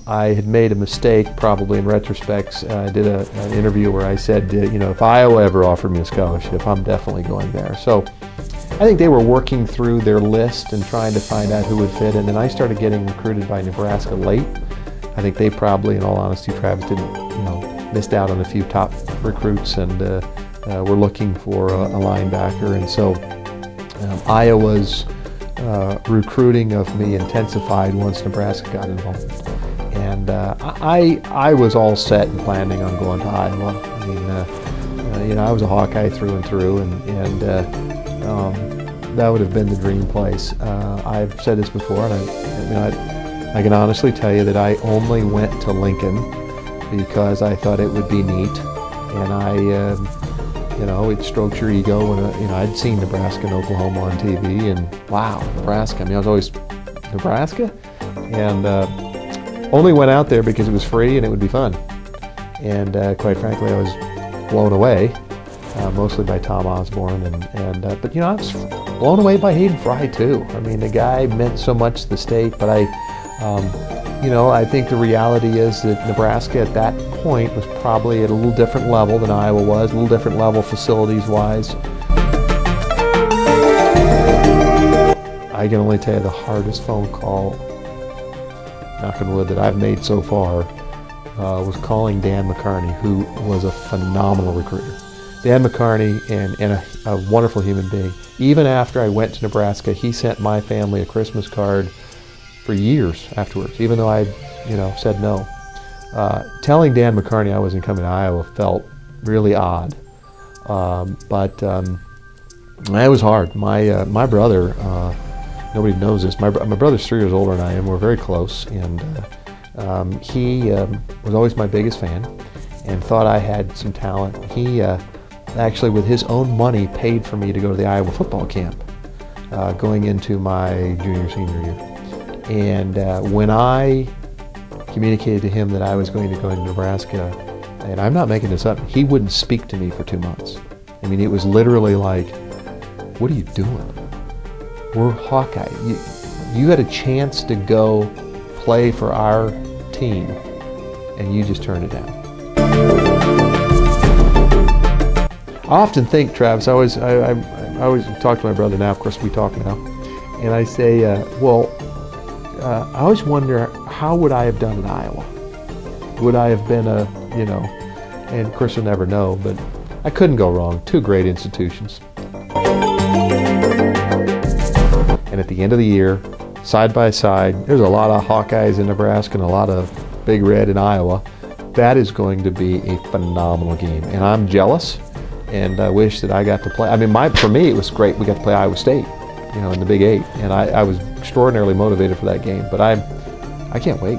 I had made a mistake, probably in retrospect. I did an interview where I said, if Iowa ever offered me a scholarship, I'm definitely going there. So I think they were working through their list and trying to find out who would fit in, and I started getting recruited by Nebraska late. I think they probably, in all honesty, Travis, missed out on a few top recruits, and were looking for a linebacker, and so Iowa's recruiting of me intensified once Nebraska got involved. And I was all set and planning on going to Iowa. I mean, I was a Hawkeye through and through, and that would have been the dream place. I've said this before, and I can honestly tell you that I only went to Lincoln because I thought it would be neat, and it strokes your ego when I'd seen Nebraska and Oklahoma on TV, and wow, Nebraska. I mean, I was always Nebraska, and only went out there because it was free and it would be fun. And quite frankly, I was blown away, mostly by Tom Osborne, but I was blown away by Hayden Fry too. I mean, the guy meant so much to the state, but I think the reality is that Nebraska at that point was probably at a little different level than Iowa was, a little different level facilities-wise. I can only tell you the hardest phone call, knock on wood, that I've made so far was calling Dan McCarney, who was a phenomenal recruiter. Dan McCarney and a wonderful human being. Even after I went to Nebraska, he sent my family a Christmas card for years afterwards, even though I said no. Telling Dan McCarney I wasn't coming to Iowa felt really odd, but it was hard. My brother, nobody knows this, my brother's 3 years older than I am. We're very close, and he was always my biggest fan and thought I had some talent. He actually, with his own money, paid for me to go to the Iowa football camp going into my junior-senior year. And when I communicated to him that I was going to go to Nebraska, and I'm not making this up, he wouldn't speak to me for 2 months. I mean, it was literally like, what are you doing? We're Hawkeye. You had a chance to go play for our team, and you just turned it down. I often think, Travis, I always talk to my brother now, of course we talk now, and I say, I always wonder, how would I have done in Iowa? Would I have been and of course you'll never know, but I couldn't go wrong. 2 great institutions. And at the end of the year, side by side, there's a lot of Hawkeyes in Nebraska and a lot of Big Red in Iowa. That is going to be a phenomenal game. And I'm jealous, and I wish that I got to play. I mean, for me, it was great. We got to play Iowa State, in the Big 8. And I was extraordinarily motivated for that game. But I can't wait.